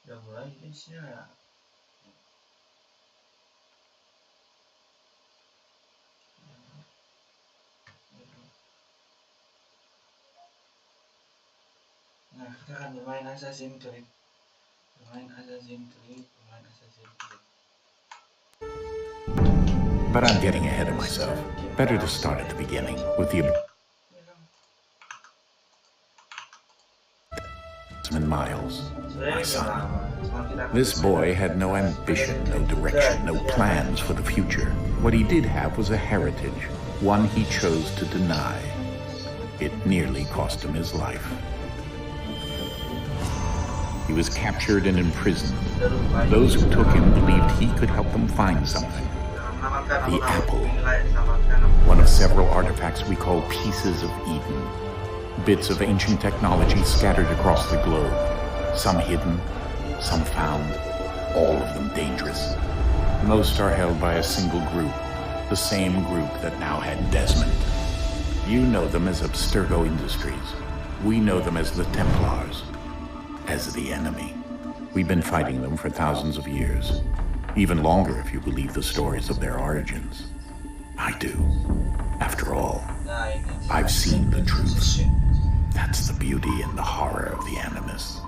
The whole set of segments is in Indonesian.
Udah mulai isinya ya. Nah, kita akan bermain Assassin's Creed. But I'm getting ahead of myself. Better to start at the beginning with the Miles, my son. This boy had no ambition, no direction, no plans for the future. What he did have was a heritage, one he chose to deny. It nearly cost him his life. He was captured and imprisoned. Those who took him believed he could help them find something. The apple, one of several artifacts we call pieces of Eden. Bits of ancient technology scattered across the globe. Some hidden, some found, all of them dangerous. Most are held by a single group, the same group that now had Desmond. You know them as Abstergo Industries. We know them as the Templars, as the enemy. We've been fighting them for thousands of years. Even longer if you believe the stories of their origins. I do. After all, I've seen the truth. That's the beauty and the horror of the Animus.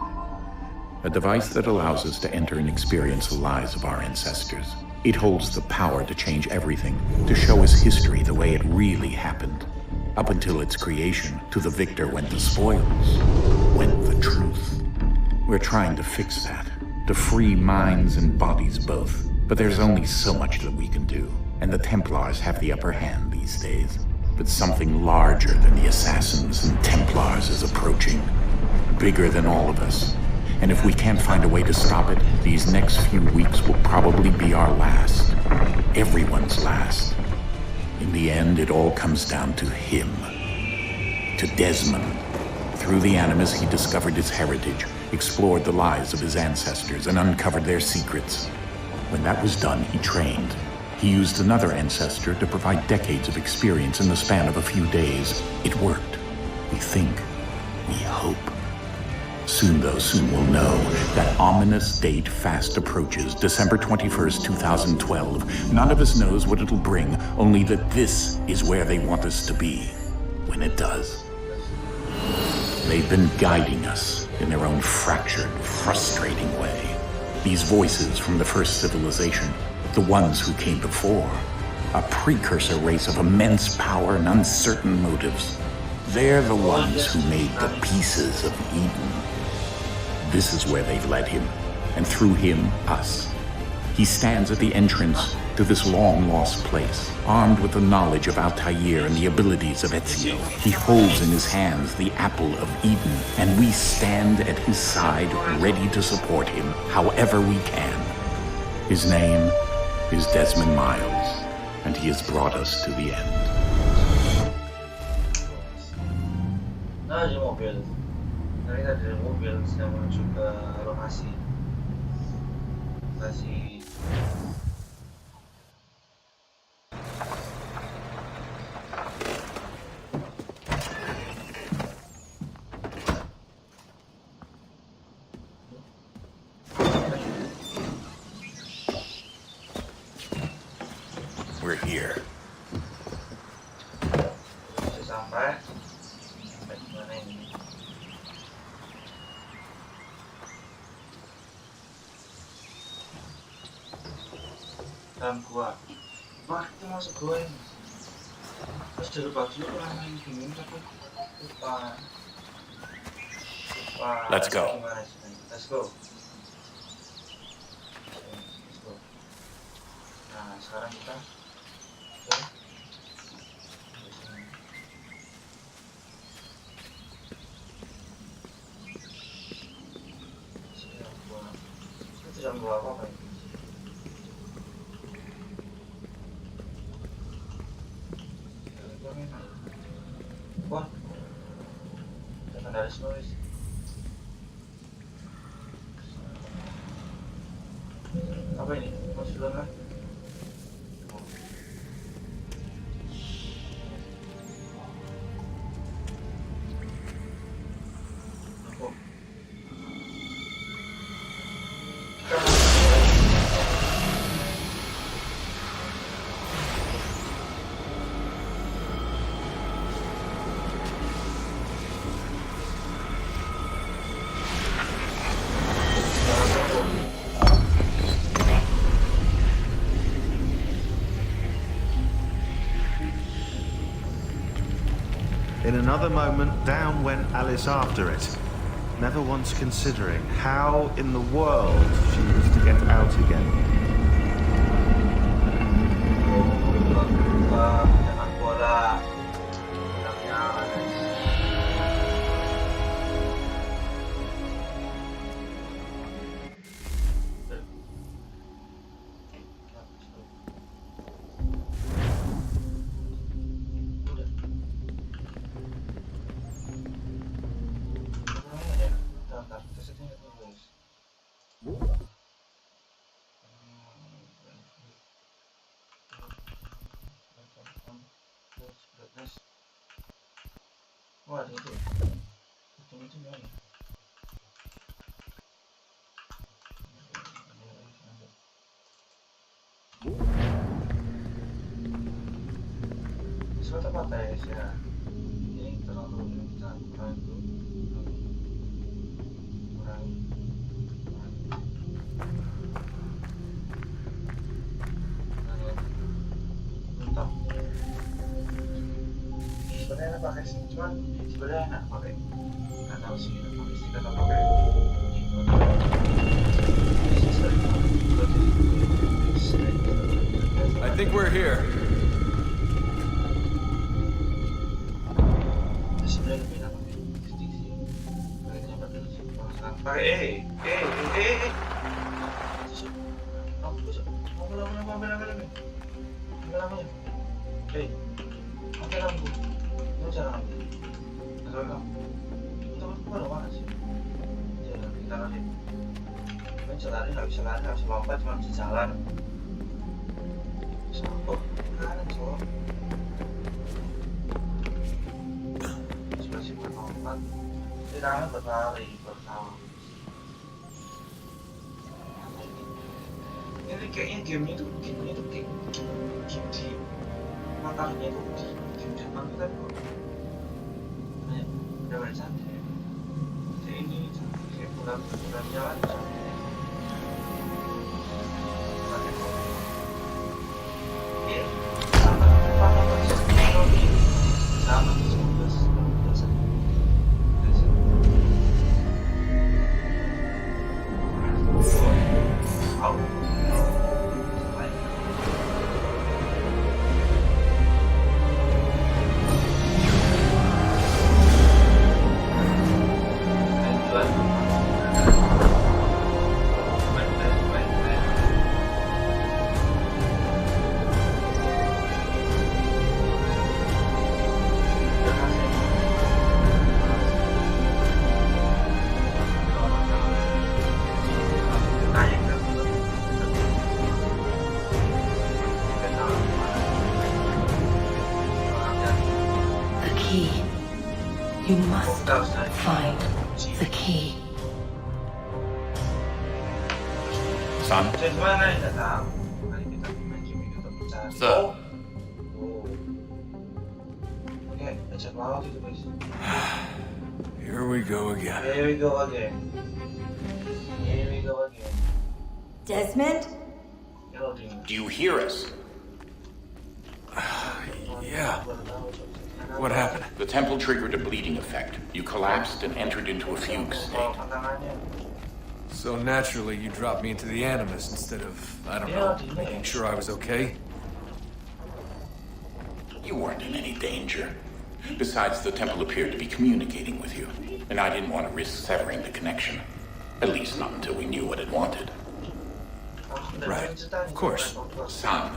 A device that allows us to enter and experience the lives of our ancestors. It holds the power to change everything, to show us history the way it really happened. Up until its creation, to the victor went the spoils, went the truth. We're trying to fix that, to free minds and bodies both. But there's only so much that we can do, and the Templars have the upper hand these days. But something larger than the Assassins and Templars is approaching, bigger than all of us. And if we can't find a way to stop it, these next few weeks will probably be our last. Everyone's last. In the end, it all comes down to him. To Desmond. Through the Animus, he discovered his heritage, explored the lives of his ancestors, and uncovered their secrets. When that was done, he trained. He used another ancestor to provide decades of experience in the span of a few days. It worked. We think. We hope. Soon we'll know. That ominous date fast approaches, December 21st, 2012. None of us knows what it'll bring, only that this is where they want us to be, when it does. They've been guiding us in their own fractured, frustrating way. These voices from the first civilization, the ones who came before, a precursor race of immense power and uncertain motives. They're the ones who made the pieces of Eden. This is where they've led him, and through him, us. He stands at the entrance to this long-lost place, armed with the knowledge of Altair and the abilities of Ezio. He holds in his hands the apple of Eden, and we stand at his side, ready to support him however we can. His name is Desmond Miles, and he has brought us to the end. Kita dari mobil sedang menuju ke lokasi. We're here. Sampai di mana ini? Dalam gua. Wah, kita masuk gua ini. Terus dari pagi orang main bingung tapi lupa. Let's go. Let's go. Nah, sekarang kita ganggu apa ini? Wah, jangan dari noise. Apa ini? Masih duluan lah. In another moment, down went Alice after it, never once considering how in the world she was to get out again. Wah, ada itu. Itu gimana? Suatu kata ya, ini terlalu kita kurangi. Sebenarnya enak pakai sih, cuman sebenarnya enak pakai nggak tahu sih, pakai sih kata pakai I think we're here. Sebenarnya lebih enak pakai stick sih, pakai nyamper dulu sih, pakai jangan atau enggak itu baru mana sih jangan kita nanti nggak bisa lari nggak bisa lompat cuma bisa jalan sopo kanan sopo sebenarnya buat lompat di tangan buat lari buat tahu ini kayaknya gamenya tuh kayak game di matanya tuh di game Jepang kita kok udah banyak cantik ya. Kayak ini kayak bulan jalan cantik. Iya, sama sama 19. You must find the key. Son? So, here we go again. Here we go again. Desmond? Do you hear us? Yeah. What happened? The temple triggered a bleeding effect. You collapsed and entered into a fugue state. So naturally, you dropped me into the Animus instead of, I don't know, making sure I was okay? You weren't in any danger. Besides, the temple appeared to be communicating with you, and I didn't want to risk severing the connection. At least not until we knew what it wanted. Right. Of course. Son,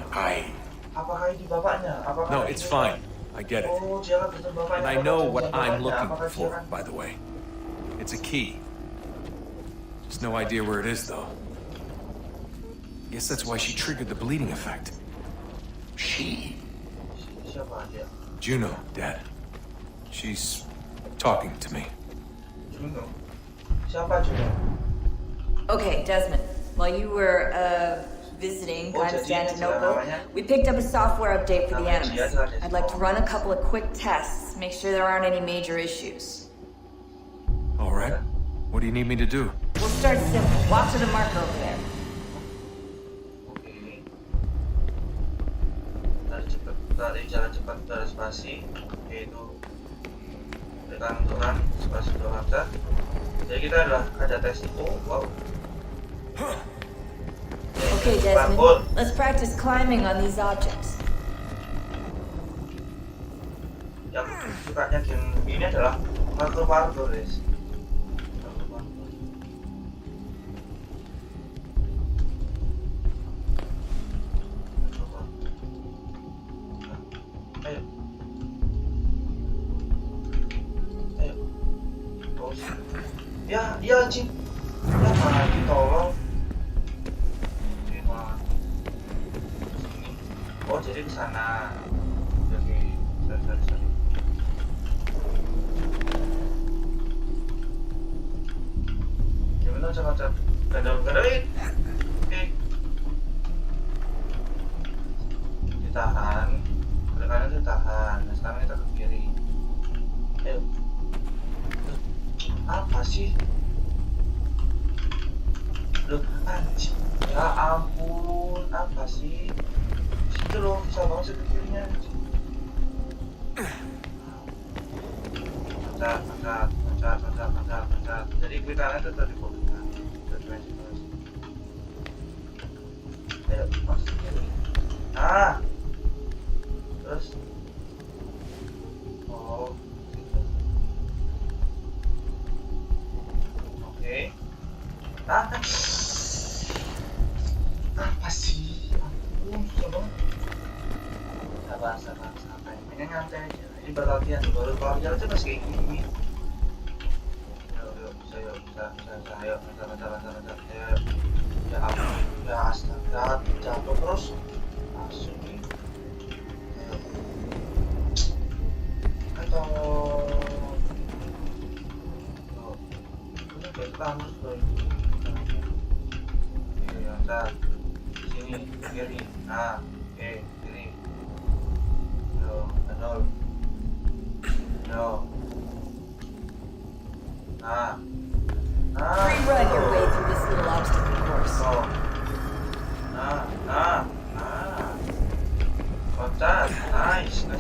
Apakah ini bapaknya? Apakah No, ini it's bapaknya? fine. I get it. Oh, dia kan betul bapaknya. And I Apakah know dia what I'm bapaknya? looking Apakah dia for, kan- by the way. It's a key. Just no idea where it is, though. Guess that's why she triggered the bleeding effect. she. Siapa dia? Juno, Dad. She's talking to me. Juno. Siapa Juno? Okay, Desmond. While you were visiting Oh, jadi Constantinople, namanya? we picked up a software update for the Namanya dia Animus. adalah Desmond. I'd like to run a couple of quick tests, make sure there aren't any major issues. All right. What do you need me to do? We'll start simple. Walk to the marker over there. Oke. Dari jalan cepat dari spasi, yaitu tekan untuk run, spasi untuk lancar. Jadi kita ada tes itu. Wow. Okay, Desmond. Parkour. Let's practice climbing on these objects. Yang sukanya game ini adalah parkour guys. Ayo. Ayo. Terus. Ya anjing. Ya mati tolong. Terima. Sini. Oh jadi di sana. Oke. Sorry. Gimana cara gadal-gadalin? Oke. Ditahan. Ke kanan ditahan. Nah sekarang kita ke kiri. Ayo. Apa sih? Loh, anjing. Ya ampun, apa sih? Situ loh, bisa banget sih ke kirinya. Pencet. Jadi klik kanan itu tadi fotonya. Ayo, masuk ke kiri. Nah. Terus. Oh. Gitu. Oke. Apa sih? Ampun, susah banget. Sabar. Mainnya nyantai aja. Ini berlatihan, baru kalau jalan tuh masih kayak gini. Ayo, bisa. Ya ampun, ya astaga, jatuh terus. Langsung nih. Atau ini kayak kamu tuh. Oke, ntar sini kiri. Nah, oke kiri. Nol. Nah. Rerun your way through this little obstacle course. Nah. Kontak. Nice. Nah.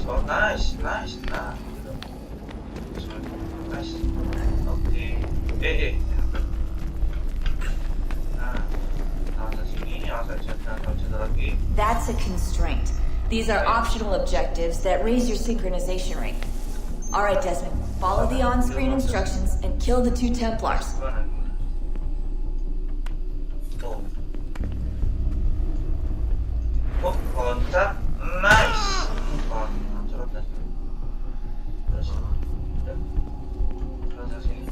Nice. Oke. Nah. Awas sini, awas satu lagi. That's a constraint. These are optional objectives that raise your synchronization rate. Alright, Desmond, follow the on-screen instructions and kill the 2 Templars. Oh, kontak. Nice. Terus. Terus sini.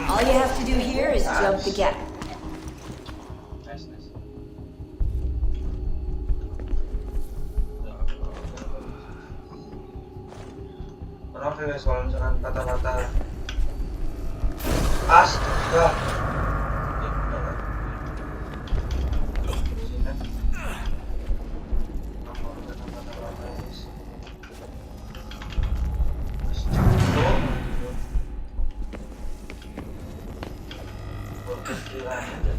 All you have to do here is jump the gap. Nice. Kenapa guys kalau misalkan kata-kata astaga.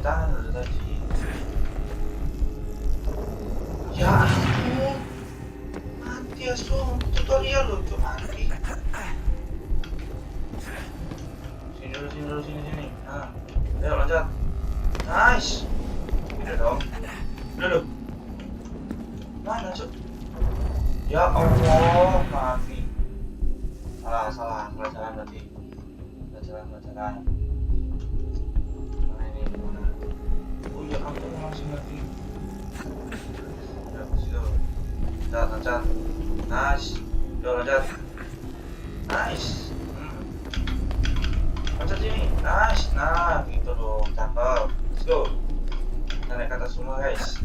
Tahan udah tadi. Ya ampun. Mati asu, tutorial loh tuh mati. Sini. Nah, ayo loncat. Nice. Udah dong. Udah loh. Mana cuk? Ya Allah, mati. Salah jalan berarti. Salah jalan. jalan. Mana ini? Mana? Oh iya, aku langsung lagi. Udah, situ. Lancar. Nice. Udah lancar. Nice. Lancar sini. Nice. Nah, gitu dong. Cakep. Let's go. Kita naik ke atas semua, guys.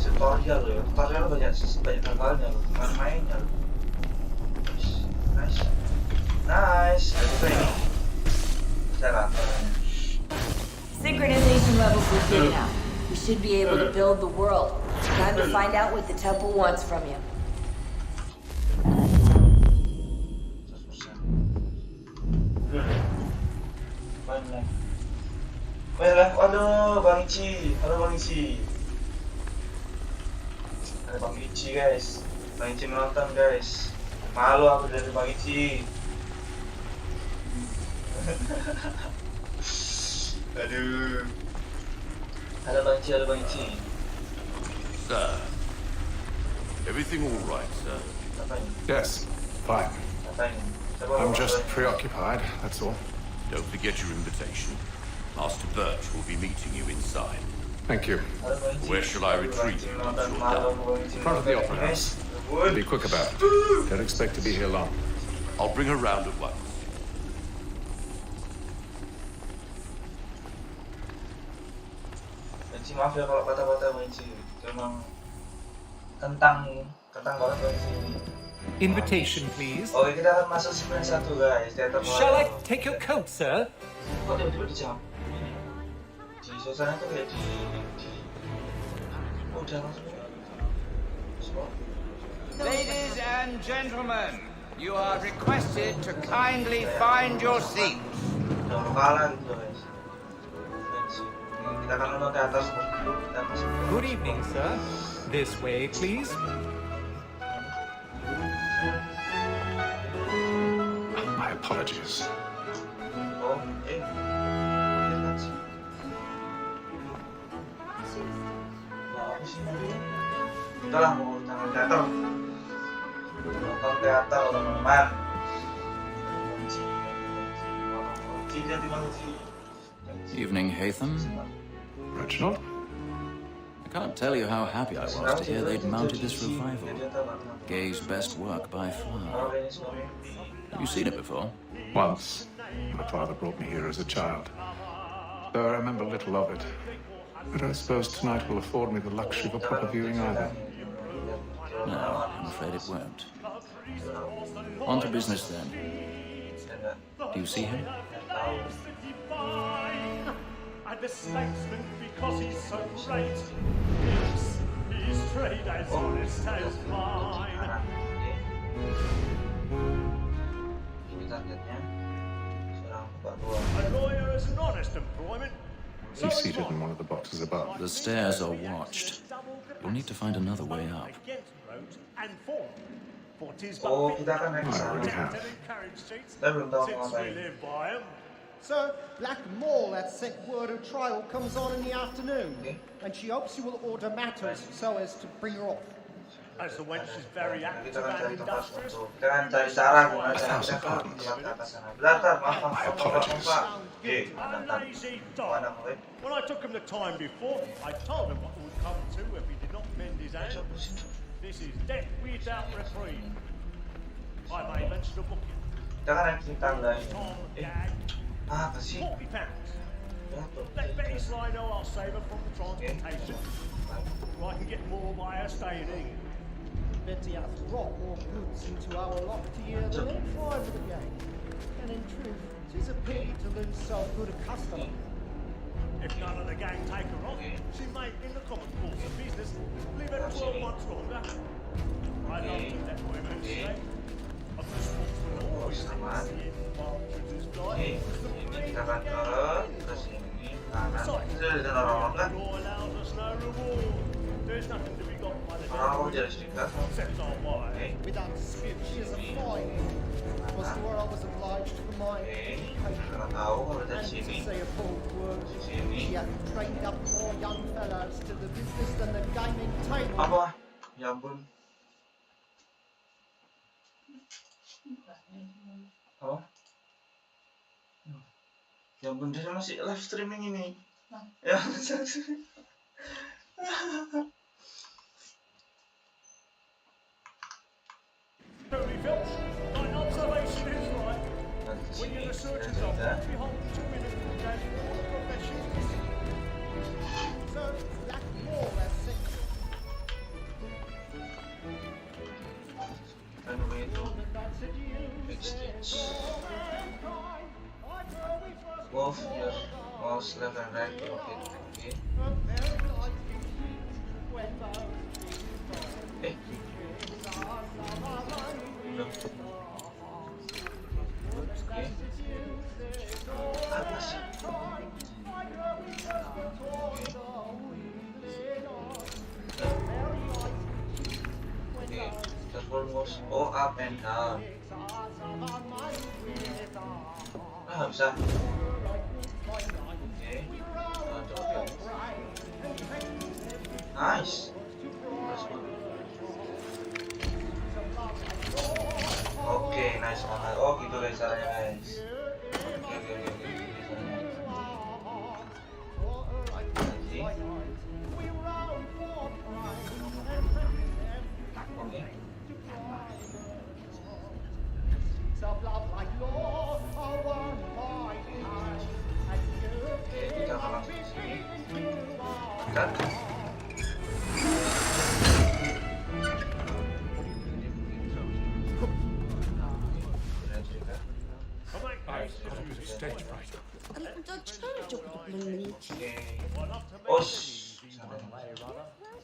Tutorial loh ya. Tutorial banyak hal-halnya loh. Main-mainnya loh. Nice. Kita ini. Jalan. Synchronization levels are good now. We should be able to build the world. Time to find out what the temple wants from you. 100%. Baiklah, waduh, Bang Ichi. Halo Bang Ichi. Ada Bang Ichi, guys. Bang Ichi menonton, guys. Malu aku dari Bang Ichi. Aduh. Halo Bang Ichi, halo Bang Ichi. Sir, everything all right, sir? Apa ini? Yes, fine. Apa ini? I'm just preoccupied, that's all. Don't forget your invitation. Master Birch will be meeting you inside. Thank you. Halo Bang Ichi. Where shall I retreat? Front of the opera house. Be quick about it. Don't expect to be here long. I'll bring her round at once. Bang Ichi, maaf ya kalau kata-kata Bang Ichi. Memang kentang banget Bang Ichi. Invitation, please. Oke, kita akan masuk segmen 1, guys. Teater Shall I Melayu. take your coat, sir? Kok tiba-tiba di jam ini? Di suasana itu kayak di udah langsung semua. Ladies and gentlemen, you are requested to kindly find your seats. Udah kalah gitu, guys. Kita akan nonton teater seperti itu. Kita masuk ke Good evening, sir. This way, please. My apologies. Oh, lihat sih. Nah, apa sih nanti? Udah lah, mau tangan teater. Nonton teater, teman-teman. Evening, Hatham. Reginald? I can't tell you how happy I was to hear they'd mounted this revival. Gay's best work by far. Have you seen it before? Once. My father brought me here as a child. Though I remember little of it. I don't suppose tonight will afford me the luxury of a proper viewing either. No, I'm afraid it won't. On to business then. Do you see him? And the statesman, because he's so great, he's trade as honest as mine. Ini targetnya seorang bapak tua. A lawyer is an honest employment. He's seated in one of the boxes above. The stairs are watched. You'll need to find another way up. Oh, kita akan naik ke I sana. already have. Kita belum tahu mau ngapain. Sir, Black Mall had sent word of trial comes on in the afternoon, and she hopes you will order matters so as to bring her off. As the wench is very active Kita akan cari and tempat industrious. untuk. Kita akan cari cara gimana cara kita ke atas sana. Bentar, maaf, Pak. Oke, A lazy dog. mana mulai? When I took him the time before, I told him what would come to if he did not mend his hand. This is death without reprieve. I may mention a booking. Kita kan naik di tangga ini. Tom Gag, Apa sih? £40. Jatuh. Let Betty Sly know I'll save her from the transportation. Or I can get more by her staying here. Betty has brought more goods into our loft here than any private gang. And in truth, it is a pity to lose so good a customer. If none of the gang take her on, she may, in the common course of business, leave her 12 months longer. I love to let women stay. A responsible always thinks the end partridge's Oke, life was the ini breed kita akan ke sini kanan. Itu ada orang kan? law allows us no reward. There's nothing to be got by the Orang aku jadi serikat. except our wives. Oke, Without dispute, she is a fine. It was where I was obliged for my education. nggak tahu kalau dari And to sini. say a bold word, Sini. she hath trained up more young fellows to the business than the gaming table. Apa? Ya ampun. Apa? Yang bener masih live streaming ini. Ya. Tony Phelps, my observation is right. When you're the surgeons are behold 2 minutes to change all the professions. So, that's more or less sexual. And way to backstage. Move your mouse left and right to rotate. Okay. Belum. Okay. Apa sih? Okay. Just one mouse. Oh, up and down. Ah, bisa. Okay. Nice. Oke, nice banget. Oh, gitu guys caranya guys. Oke. Nanti. Oke. Oke, kita akan langsung ke sini. Kan? Stage fright. Oh,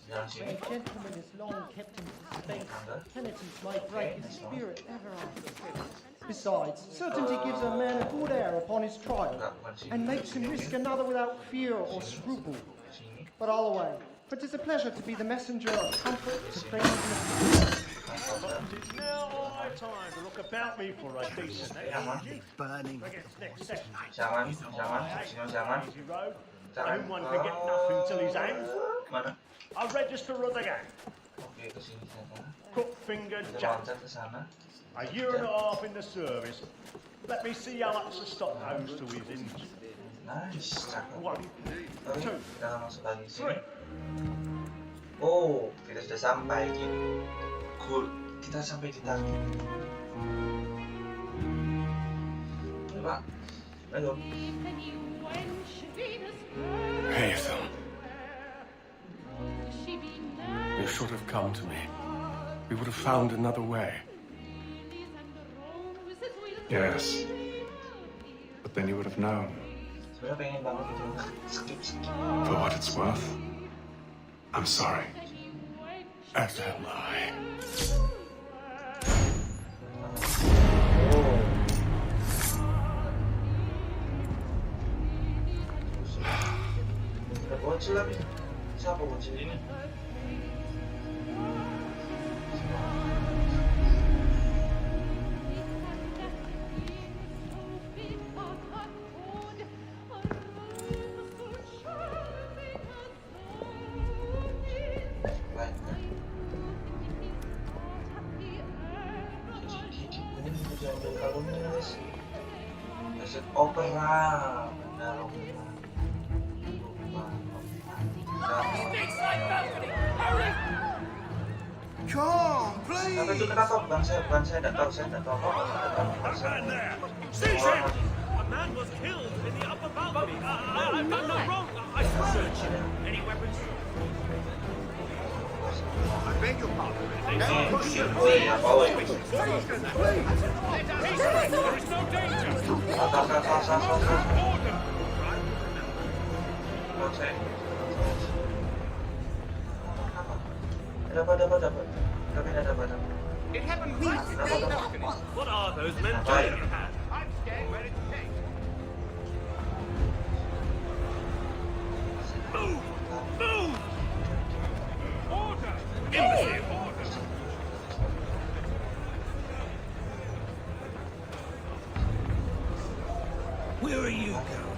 A gentleman is long kept in suspense. Penitence might break his spirit ever after. Besides, certainty gives a man a good air upon his trial, and makes him risk another without fear or scruple. But all away, for 'tis a pleasure to be the messenger of comfort to strangers. It's now my time to look about me for a decent Burning. Jangan. easy road. No one can get nothing till his hands. Mana? A register of the gang. Oke, ke sini sana. Cook finger Kita Jack. loncat ke sana. A year and a half in the service. Let me see how much the stock owes to his injuries. Nice, cakep. 1, Oke, 2, kita akan masuk lagi ke sini. 3. Oh, kita sudah sampai di goal. Kita sampai di target. Coba. Ayo. Hey, Ethel. You should have come to me. We would have found another way. Yes. But then you would have known. Sebenarnya pengen banget gitu. Skip. For what it's worth, I'm sorry. As am I. Ada bocil lagi. Siapa bocil ini? Opera, benar opera. Kenapa itu kenapa? Bukan saya tidak tahu, saya tidak tahu. A man was killed in the upper balcony. I've done no wrong. I search him. Any weapons? I beg your pardon. There is no danger. Dapat. It happened right in the balcony. What are those men doing? I'm scared where it's taken. Move! Move! Order! Imbecile! Order! Where are you going?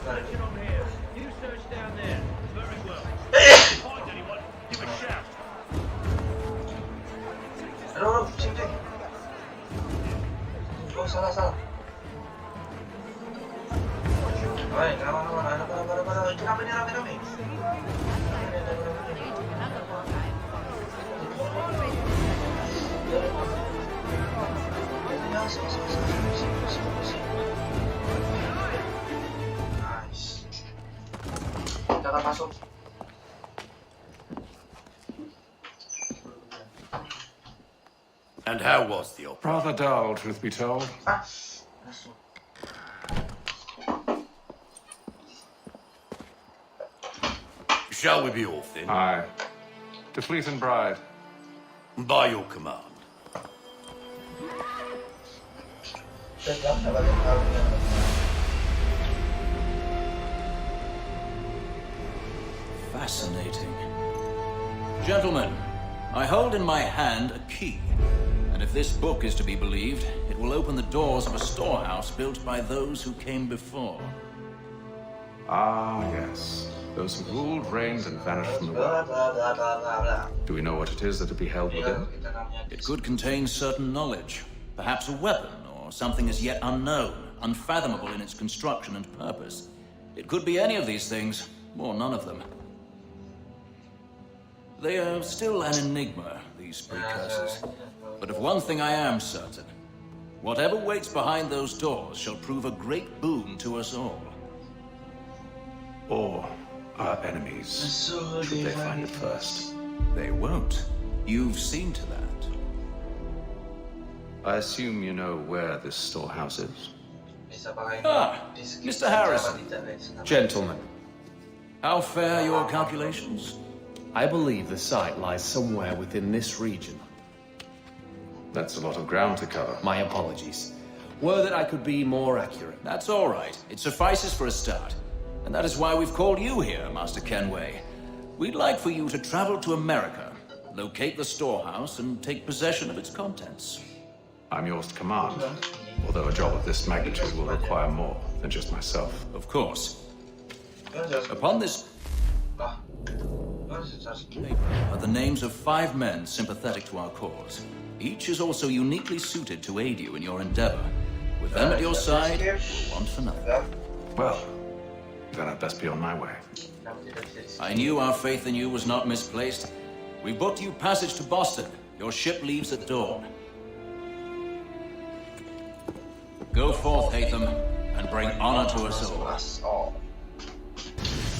Searching on here. You search down there. Very well. If you find anyone, give a shout. Kenapa ini rame-rame? Nice. Kita akan masuk. And how was the opera? Rather dull, truth be told. Masuk. Shall we be off then? Aye. To Fleet and Bride. By your command. Fascinating. Gentlemen, I hold in my hand a key. And if this book is to be believed, it will open the doors of a storehouse built by those who came before. Ah, yes. Those who ruled, reigned, and vanished from the world. Do we know what it is that would be held within? It could contain certain knowledge, perhaps a weapon, or something as yet unknown, unfathomable in its construction and purpose. It could be any of these things, or none of them. They are still an enigma, these precursors. But of one thing I am certain. Whatever waits behind those doors shall prove a great boon to us all. Or our enemies, should they find it first. They won't. You've seen to that. I assume you know where this storehouse is? Ah, Mr. Harrison. Gentlemen, How fare your calculations? I believe the site lies somewhere within this region. That's a lot of ground to cover. My apologies. Were that I could be more accurate. That's all right. It suffices for a start. And that is why we've called you here, Master Kenway. We'd like for you to travel to America, locate the storehouse, and take possession of its contents. I'm yours to command, although a job of this magnitude will require more than just myself. Of course. Upon this paper are the names of 5 men sympathetic to our cause. Each is also uniquely suited to aid you in your endeavor. With them at your side, you'll want for nothing. Well, then I'd best be on my way. I knew our faith in you was not misplaced. We booked you passage to Boston. Your ship leaves at dawn. Go forth, Hatham, and bring honor to us all.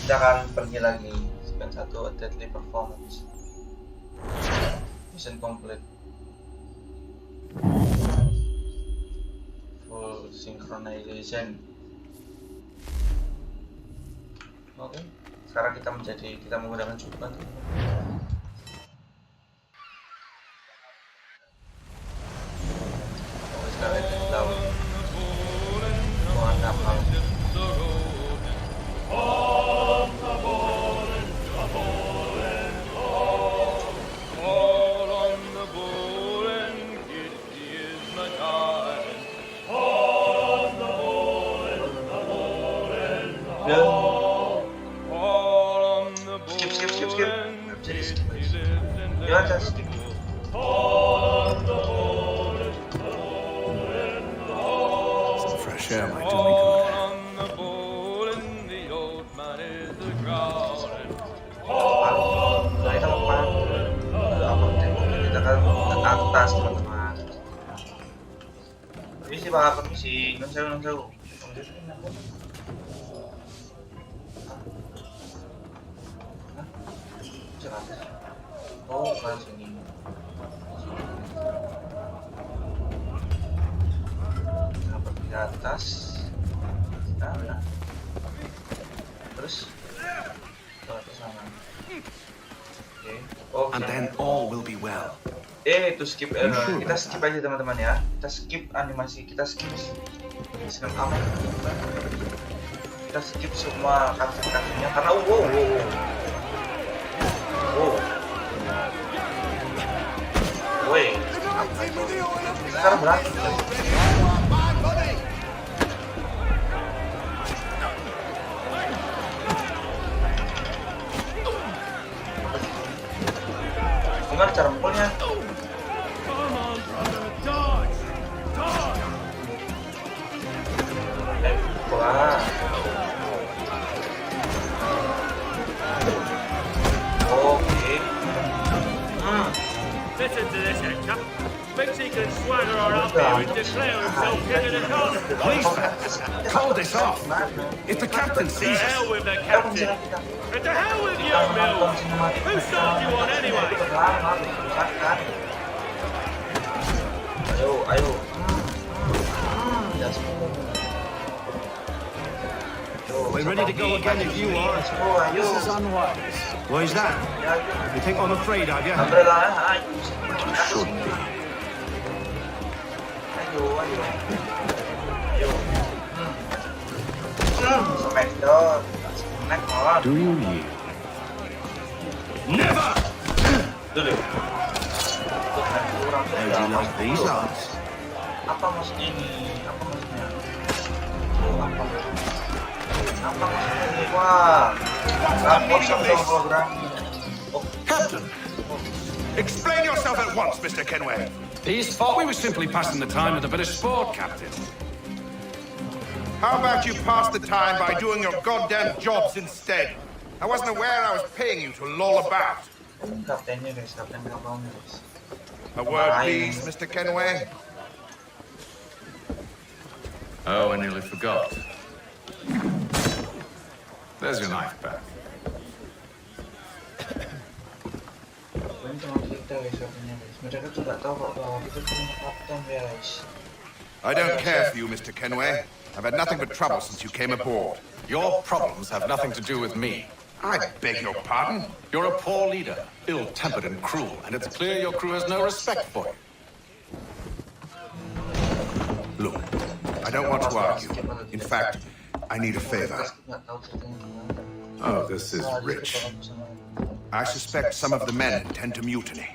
Kita akan pergi lagi. Spend 1 deadly performance. Mission complete. Full synchronization. Oke. Sekarang kita menggunakan cukup. Sekarang kita laut. Kapal. Skip. Jadi skip. Jangan saya skip. Some fresh air might do me good. Kita kan ke atas, teman-teman. Permisi Pak, permisi. Non sewu. Oh, bukan sini. Kita pergi ke atas. Nah. Terus ke atas sana. Oke. Oh, And then all will be well. Itu skip. Kita skip aja teman-teman ya. Kita skip animasi. Kita skip screen aman. Kita skip semua cutscene-nya karena wow. Woi, apa itu? Sekarang berakhir. Gimana cara mukulnya? Wah. listen to this, Hector. Thinks he can swagger on up here and declare himself king of the castle. Please, call this off. If the captain To sees us... hell with the captain. And to hell with you, Mills. Who started you on anyway? Ayo. We're ready to go again if you are. This is unwise. Why is that? You think I'm afraid of you? You should be. Ayo. Do you yield? Never! How do you like these odds? Apa maksudnya ini? Apa maksudnya? Apa maksudnya ini? Wah. Captain! Explain yourself at once, Mr. Kenway. These folk, we were simply passing the time with a bit of sport, Captain. How about you pass the time by doing your goddamn jobs instead? I wasn't aware I was paying you to loll about. Kaptennya guys, kapten kapalnya guys. A word, please, Mr. Kenway. Oh, I nearly forgot. There's your knife back. Ini cuma kita guys kaptennya guys. Mereka tuh nggak tahu kok bahwa kita punya kapten guys. I don't care for you, Mr. Kenway. I've had nothing but trouble since you came aboard. Your problems have nothing to do with me. I beg your pardon? You're a poor leader, ill-tempered and cruel, and it's clear your crew has no respect for you. Look, I don't want to argue. In fact, I need a favor. Oh, this is rich. I suspect some of the men intend to mutiny.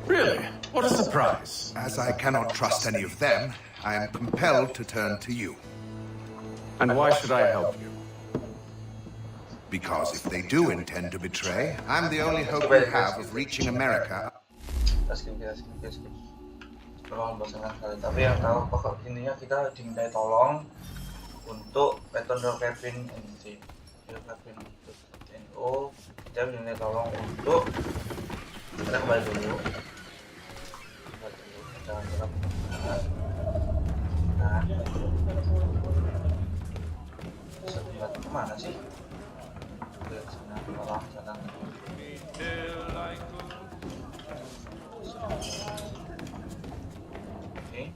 Really? What a surprise. As I cannot trust any of them, I am compelled to turn to you. And why should I help you? Because if they do intend to betray, I'm the only hope we have of reaching America. Tolong bosankan kali, tapi yang tahu pokok intinya kita diminta tolong untuk Petondor Kevin NC, Kevin NO, kita diminta tolong untuk kita kembali dulu. Jangan gerak. Nah, sebelah kemana sih? Ke sana, malah sana. Oke.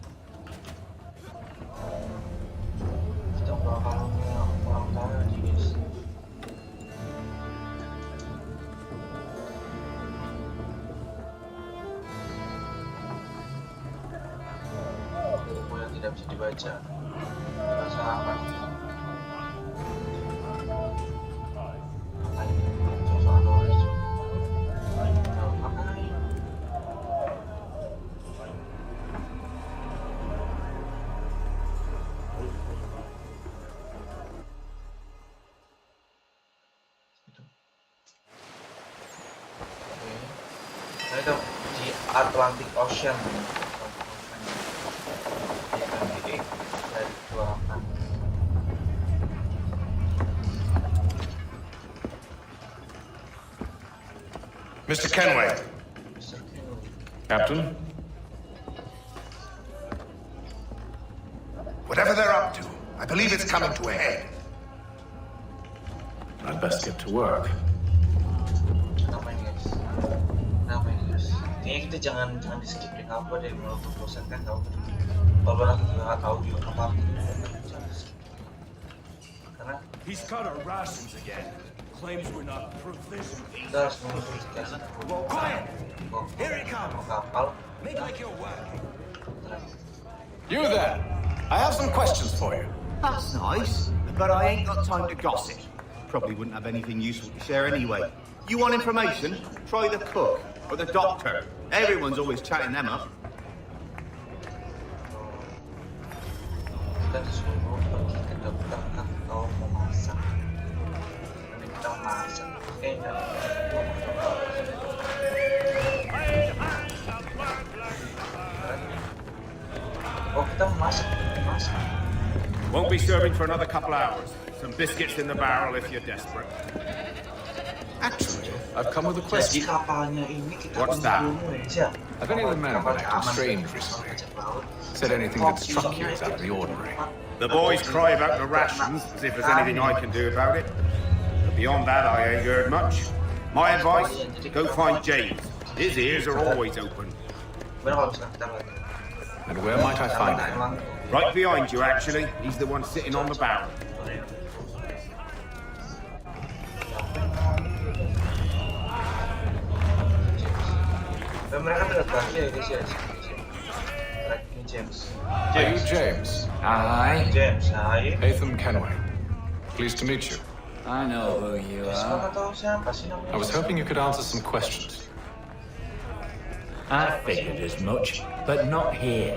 Kita bakal kurang tahu nih guys. Buku yang tidak bisa dibaca. Bahasa apa? Apa ini? Soal nulis. Apa ini? Nah, itu di Atlantic Ocean. Dari 28. Mr. Kenway. Captain? Whatever they're up to, I believe it's coming to a head. I'd best get to work. Kenapa ini guys? Kayaknya kita jangan di skip deh, apa deh, walaupun bosan kan tahu. Kalau aku nggak tahu juga apa. Jangan di skip. Karena He's cut our rations again. Claims we're not provisioned. kita harus mengidentifikasi Quiet! Here it comes. kapal. Make like you're working. You there. I have some questions for you. That's nice, but I ain't got time to gossip. Probably wouldn't have anything useful to share anyway. You want information? Try the cook or the doctor. Everyone's always chatting them up. Kita disuruh pergi ke dokter atau memasak. Tapi kita memasak. Oh, kita memasak. Won't be serving for another couple hours. Some biscuits in the barrel if you're desperate. Actually, I've come with a Jadi question. kapalnya ini kita What's that? Indonesia. Have any of the men Kapal been acting keamanan strange kapal recently? bajak laut. Said anything that struck you as out of the ordinary? The boys cry about the rations, as if there's anything I can do about it. But beyond that, I ain't heard much. My advice, go find James. His ears are always open. And where might I find him? Right behind you, actually. He's the one sitting on the barrel. Mereka terdekat ya guys ya. Tracking James. Are you James? Hi. James, hi. Hatham Kenway. Pleased to meet you. I know who you Siapa are. tahu siapa sih namanya? I was hoping you could answer some questions. I figured as much, but not here.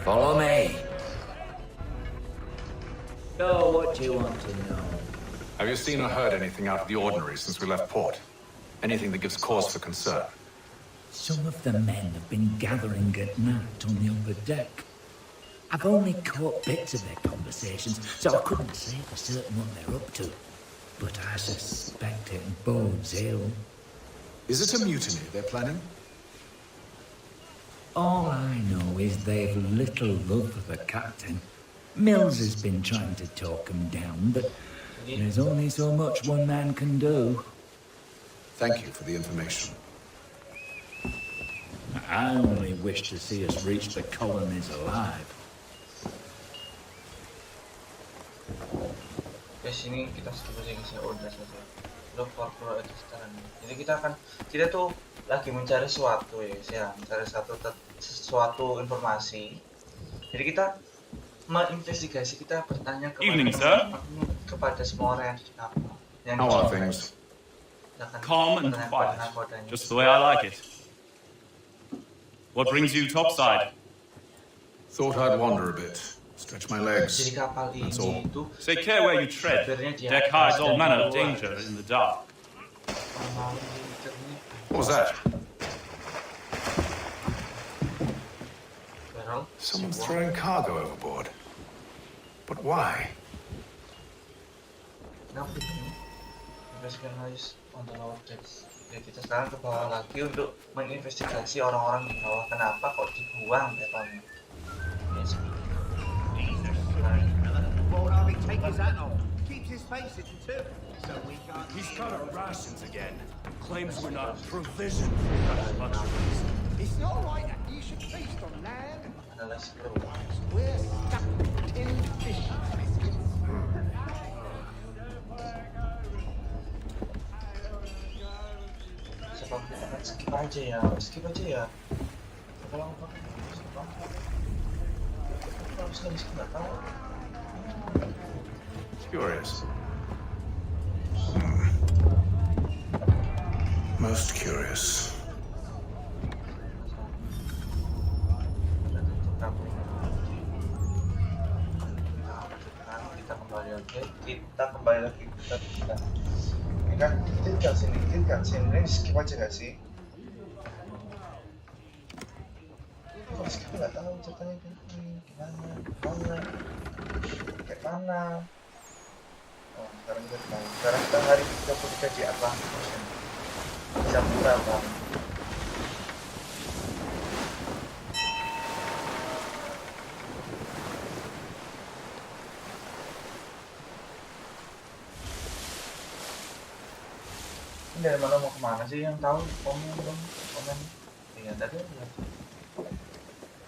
Follow me. So, what do you want to know? Have you seen or heard anything out of the ordinary since we left port? Anything that gives cause for concern? Some of the men have been gathering at night on the upper deck. I've only caught bits of their conversations, so I couldn't say for certain what they're up to. But I suspect it bodes ill. Is it a mutiny they're planning? All I know is they've little love for the captain. Mills has been trying to talk him down, but there's only so much one man can do. Thank you for the information. I only wish to see us reach the colonies alive. Di sini kita skip aja guys ya, udah saja. Look for extern. Jadi kita tuh lagi mencari sesuatu ya guys ya, mencari sesuatu informasi. Jadi kita menginvestigasi, kita bertanya kepada semua orang yang di kapal. How are things? Calm and quiet, just the way I like it. What brings you topside? Thought I'd wander a bit, stretch my legs. Jadi kapal ini That's all. itu Take care where you tread. Deck hides all manner of danger in the dark. What was that? Well, Someone's throwing cargo overboard. But why? kenapa ini? Investigation lies on the lower decks. Jadi kita sekarang ke bawah lagi untuk menginvestigasi orang-orang di bawah. Kenapa kok dibuang betonnya? Yes. He's cut our rations again. Claims we're not provisioned for such luxuries. It's not right that you should feast on land. Analysis bro. We're stuck with tinned fish. Sebab kita akan skip aja ya. Kalau nggak tahu. Curious. Most curious. Kita kembali lagi kita ini kan sini skip aja gak sih? Kalau skip nggak tahu ceritanya gimana kayak mana. Oh, sekarang kita tahu. Sekarang kita hari 33 di Atlantic Ocean. Jam berapa? Ini dari mana mau kemana sih yang tahu? Komen. Iya tadi ya.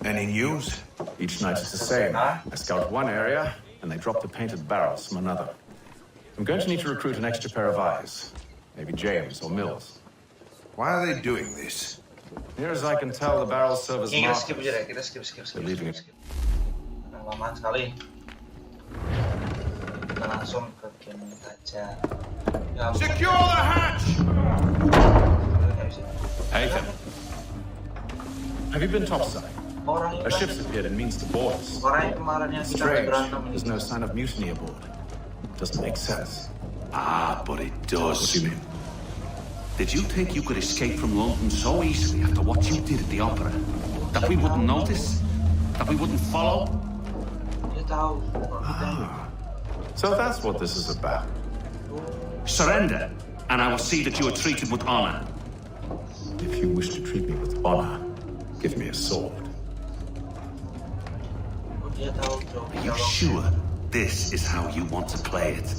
Any news? Each night is the same. I scout one area, and they drop the painted barrels from another. I'm going to need to recruit an extra pair of eyes. Maybe James or Mills. Why are they doing this? Near as I can tell, the barrels serve as Kita skip markers. aja deh, kita skip. They're leaving it. Lama sekali. Kita langsung ke game aja. Ya, Secure the hatch! Hatham, have you been topside? Orang A ship's appeared and means to board us. Orang yang kemarin yang kita Strange. berantem ini. There's no sign of mutiny aboard. Doesn't make sense. Ah, but it does. What do you mean? Did you think you could escape from London so easily after what you did at the opera? That we wouldn't notice? That we wouldn't follow? Dia tahu. So that's what this is about. Surrender? and I will see that you are treated with honor. If you wish to treat me with honor, give me a sword. Are you sure this is how you want to play it?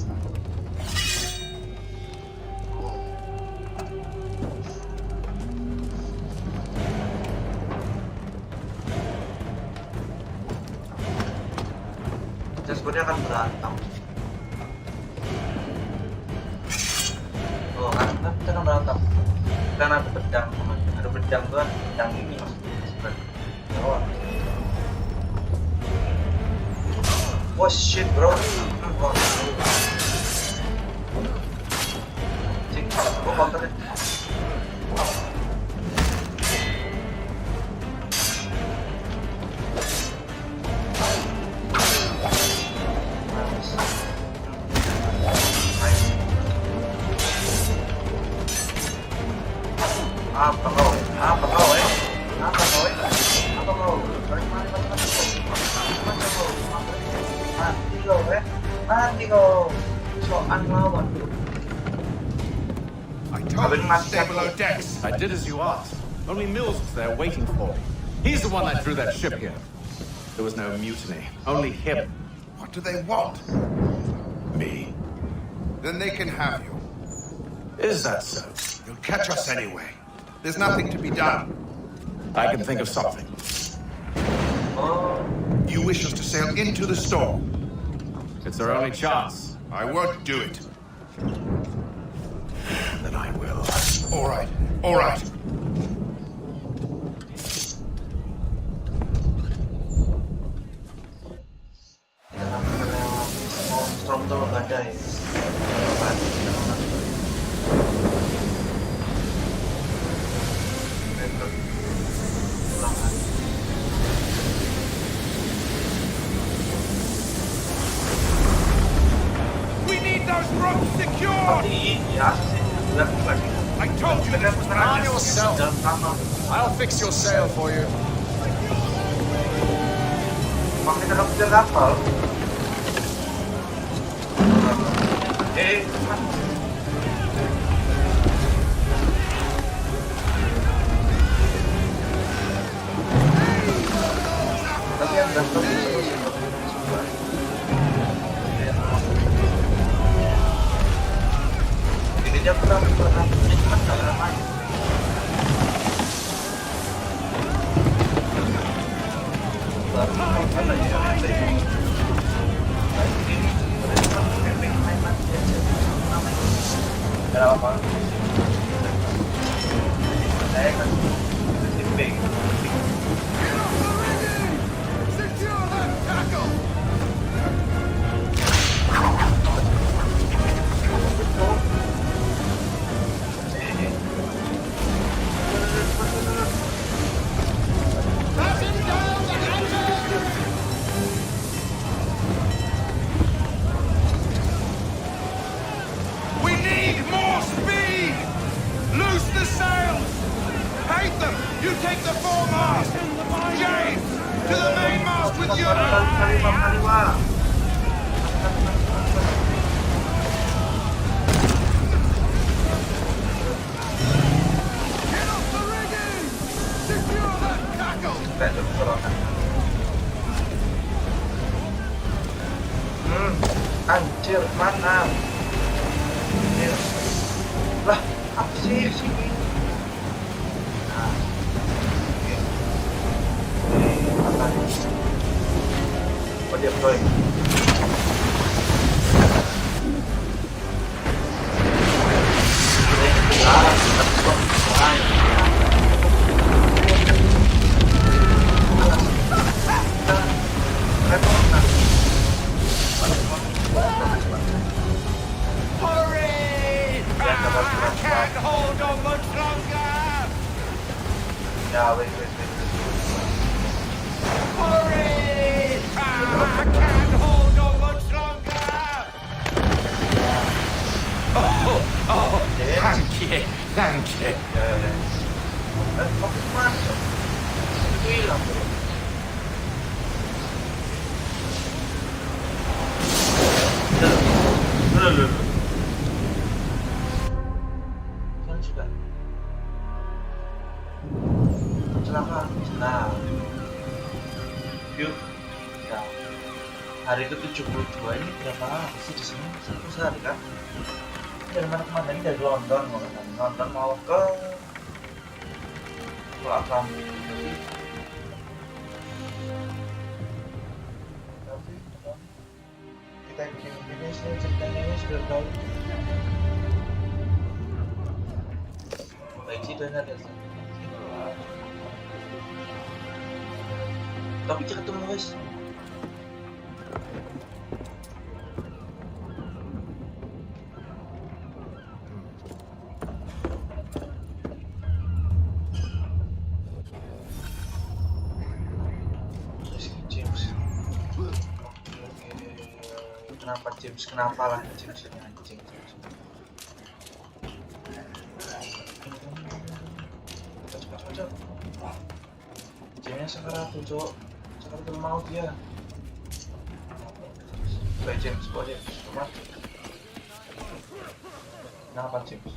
Jaspernya akan berantem. Oh kan, kita akan berantem. Kan ada pedang, ada pedang tuh kan, pedang ini maksudnya. Oh. Oh shit bro. Cik, gua counterin. Apa kau? Apa kau? Apa kau? Apa kau? Mati kau, mati kau. Soan lawan. I told you to stay below decks. I did as you asked. Only Mills was there waiting for me. He's the one that drew that ship here. There was no mutiny, only him. What do they want? Me. Then they can have you. Is that so? You'll catch us anyway. There's nothing to be done. I can think of something. You wish us to sail into the storm? It's our only chance. I won't do it. Then I will. All right. All right. Monstrum tuh badai. We need those ropes secured. I told you this was Calm yourself. I'll fix your sail for you. Makanya kita bisa kapal. Tapi yang dasar itu ini dia pernah ini cuma nggak pernah main. Baru mana ya? Ada apa? Saya kan simping. We need more speed! Loose the sails! Haytham, you take the foremast! James, to the mainmast with you! Get off the rigging! Secure that tackle! Anjir, mana? Lah, apa sih sini? Nah, oh dia boy. Hurry! I can't hold on much longer! Ya, wait. Hurry! I can't hold on much longer! Oh, thank you. Kok masuk? Itu hilang bro. 72 ini berapa hari sih di sini? Satu sehari kan? Dari mana kemana ini? Dari London mau ke Atlantik. Tapi kita bikin ini ceritanya sudah tahu. Baik sih dan ada. Tapi kita ketemu guys. Kenapa lah James ini anjing. Cepat. Jamesnya sekarang tuh cowok. Sekarang tuh mau dia. Baik James, Cepat. Kenapa James?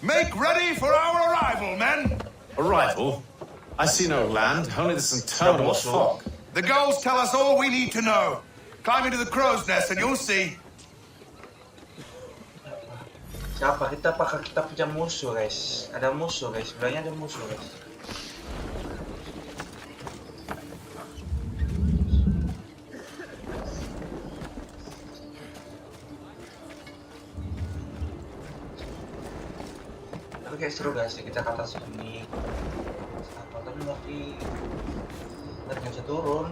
Make ready for our arrival, men! Arrival? I see no land, only this interminable fog. The gulls tell us all we need to know. Climb into the crow's nest and you'll see. Siapa? Apakah kita punya musuh guys? Ada musuh guys, bilangnya ada musuh guys. Tapi kayak seru guys, kita ke atas sini. Apa tapi nggak bisa turun.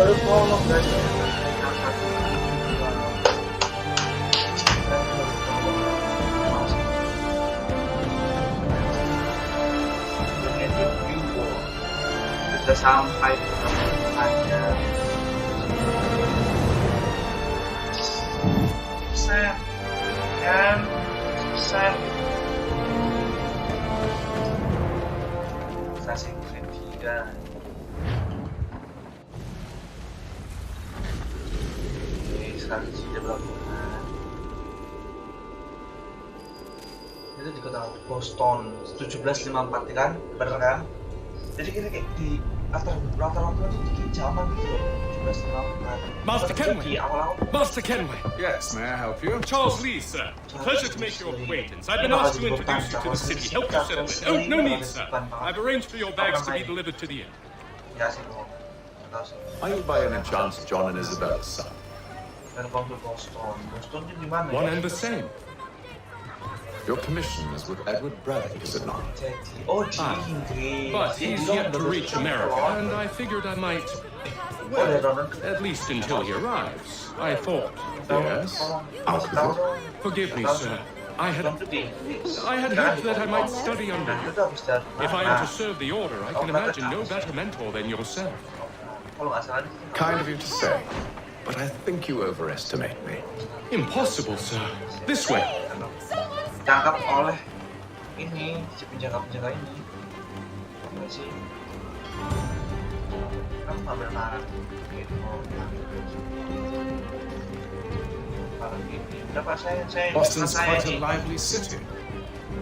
Baru tolong guys. Sudah sampai ke tempatnya. Set kan set. Stasiun ketiga. Sekarang sudah berlakukan. Itu di kota Boston 1754 kan, bener kan? Jadi kita kayak di latar waktu itu zaman gitu, 1754. Master Kenway. Master Kenway. Yes, may I help you? Charles Lee, sir. Pleasure to make your acquaintance. I've been asked to introduce you to the city. Help you settle it. Oh, no need, sir. I've arranged for your bags to be delivered to the inn. Are you by any chance John and Isabella's son? One and the same. Your commission is with Edward Bradley, is it not? But he's yet to reach America, and I figured I might... Well, at least until he arrives. I thought... Yes? Forgive me, sir. I had hoped that I might study under you. If I am to serve the order, I can imagine no better mentor than yourself. Kind of you to say, but I think you overestimate me. Impossible, sir. This way. Ditangkap oleh ini si penjaga-penjaga ini. Apa sih? Kamu nggak benar gitu. Kalau ini, berapa saya Boston's quite a lively city.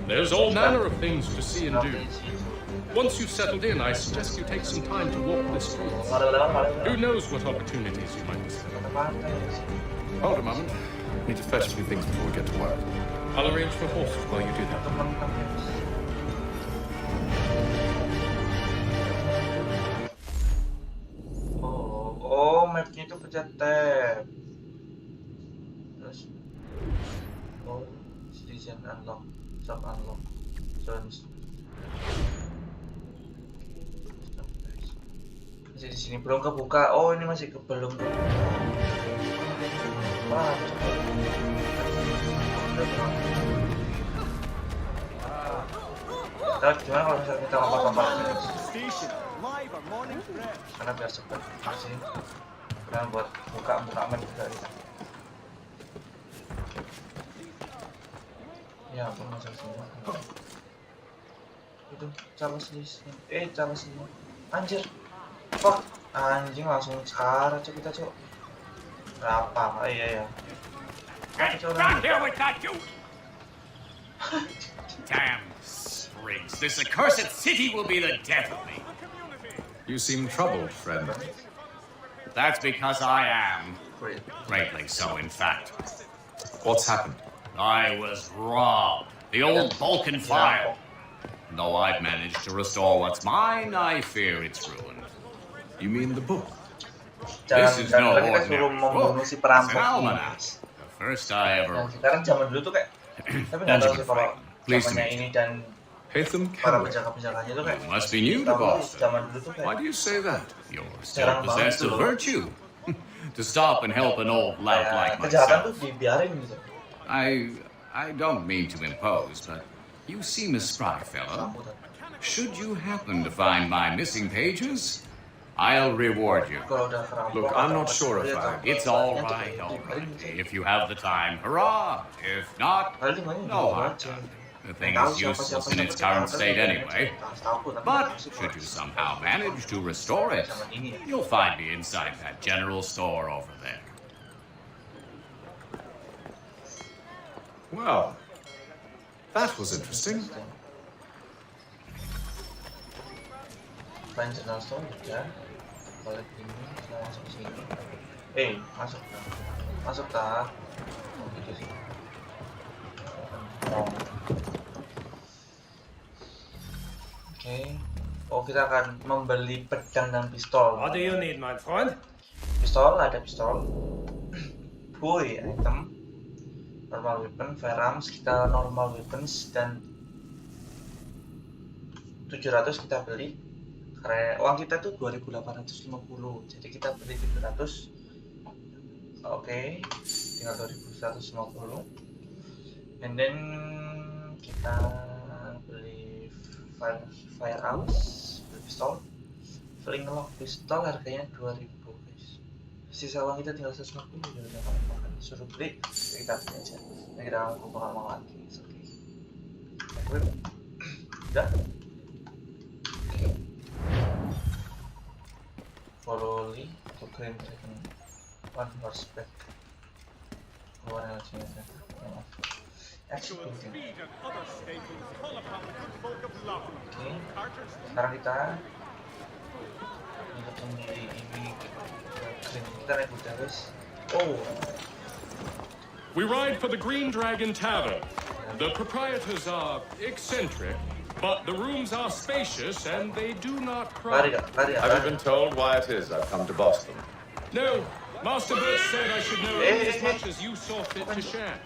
There's all manner of things to see and do. Once you've settled in, I suggest you take some time to walk the streets. Who knows what opportunities you might discover. Hold a moment. Need to fetch a few things before we get to work. I'll arrange for horses while you do that. Oh, mapnya itu pencet tab. Terus, oh, citizen unlock, sub unlock, zones. Masih di sini belum kebuka. Oh, ini masih belum kebuka. Wah, Nah, gimana kalau misalnya kita lompat-lompat karena biar cepet sih, karena buat buka map juga. Ya ampun, masuk sini. Itu Charles Lee. Charles Lee. Anjir. Fuck. Anjing langsung sekarat cok kita cok. Berapa? Iya. Get back here with that, you! Damn sprigs. This accursed city will be the death of me. You seem troubled, friend. That's because I am. Greatly so, in fact. What's happened? I was robbed. The old Balkan file. Though I've managed to restore what's mine, I fear it's ruined. You mean the book? This is no kita suruh ordinary membunuh book. si It's perampok an ini. almanac. The first I ever... Sekarang zaman dulu tuh kayak, tapi nggak tahu sih kalau zamannya ini dan para penjaga-penjaganya tuh kayak. You must be new to Boston. Zaman dulu tuh kayak. Why do you say that? You're still possessed of virtue. To stop and help an old lout like Kejahatan tuh myself. dibiarin gitu. I don't mean to impose, but you seem a spry fellow. Should you happen to find my missing pages, I'll reward you. Look, I'm not sure if I... It's all right. If you have the time, hurrah. If not, no harm done. The thing is useless in its current state anyway. But should you somehow manage to restore it, you'll find me inside that general store over there. Well, that was interesting. Selain general store juga, balik ini kita masuk sini. Masuk tak? Oh, gitu sih. Oke. Oh, kita akan membeli pedang dan pistol. What do you need, my friend? Pistol, ada pistol. Boy, item. Normal weapon, firearms, kita normal weapons dan 700 kita beli. Karena uang kita tuh 2.850, jadi kita beli 700. Oke, tinggal 2.150. And then kita beli firearms, beli pistol, flintlock pistol harganya 2.000 guys. Sisa uang kita tinggal 150, jadi udah makan suruh beli, kita beli aja. Nah, kita bakal mau lagi. Oke, udah. Follow Lee to Green Dragon. One horseback. Keluar yang sini saja. Executing. Oke. Sekarang kita untuk memilih ini Green. Kita naik kuda guys. Oh. We ride for the Green Dragon Tavern. The proprietors are eccentric, but the rooms are spacious and they do not crowd. Have you been told why it is I've come to Boston? No, Master Burt said I should know only as much as you saw fit to share.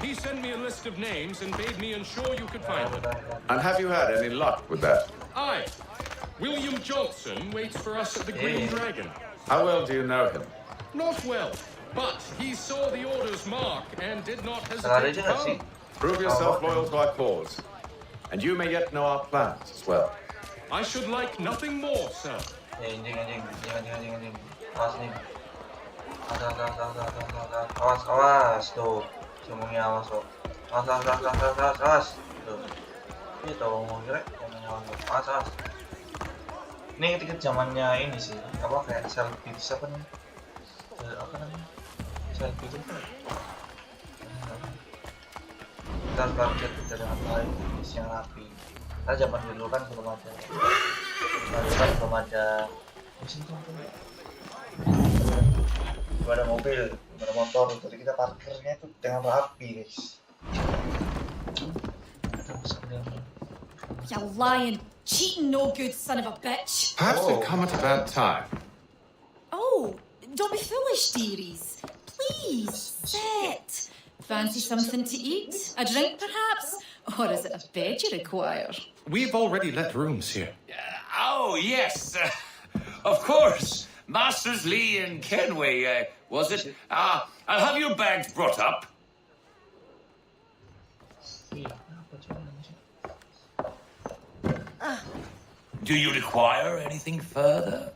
He sent me a list of names and bade me ensure you could find them. And have you had any luck with that? Aye. William Johnson waits for us at the Green Dragon. How well do you know him? Not well, but he saw the order's mark and did not hesitate to come. Prove yourself loyal to our cause. And you may yet know our plans as well. I should like nothing more, sir. Anjing. Awas nih. Awas tuh. Ngomongnya awas tuh. Awas. Tuh. Ini tuh ngomongnya ngomongnya awas. Ini tiket zamannya ini sih. Apa kayak selfie siapa nih? Apa namanya? Selfie itu. Kita harus parkir kita dengan baik, yang rapi. Karena zaman dulu kan belum ada mesin tuh. Belum ada mobil, belum ada motor, jadi kita parkirnya itu dengan rapi guys. You lying, cheating, no good son of a bitch. Perhaps we've come at a bad time. Oh, don't be foolish, dearies. Please, sit. Fancy something to eat? A drink, perhaps? Or is it a bed you require? We've already let rooms here. Oh, yes. Of course. Masters Lee and Kenway, was it? I'll have your bags brought up. Do you require anything further?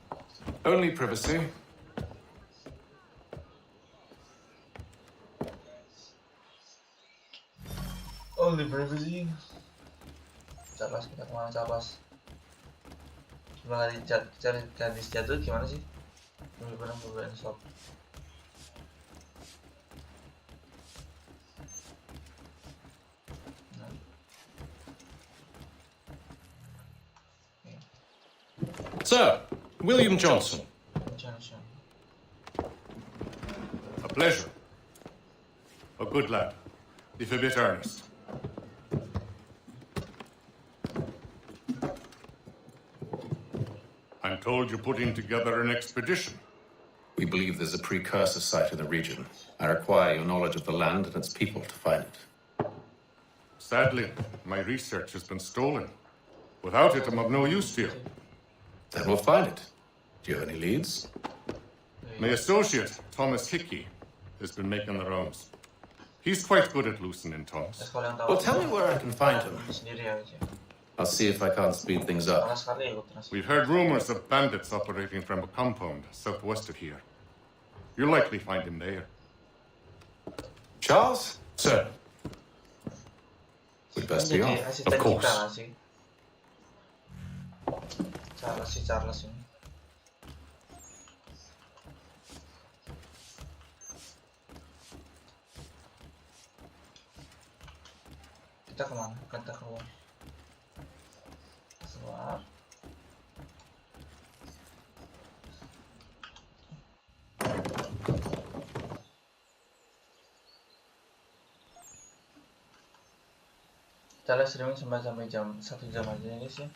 Only privacy. Only Everything. Caplas, kita kemana Caplas? Gimana cari gadis jatuh gimana sih? Bener-bener shop. Sir, William Johnson. A pleasure. A good lad, if a bit earnest. I'm told you're putting together an expedition. We believe there's a precursor site in the region. I require your knowledge of the land and its people to find it. Sadly, my research has been stolen. Without it, I'm of no use to you. Then we'll find it. Do you have any leads? My associate, Thomas Hickey, has been making the rounds. He's quite good at loosening tongues. Well, tell me where I can find him. I'll see if I can't speed things up. We've heard rumors of bandits operating from a compound southwest of here. You'll likely find him there. Charles? Sir. We'd best be off. Of course. Charles ini. Kita kemana? Kita keluar. Keluar. Kita live streaming sampai jam 1 jam aja ini sih.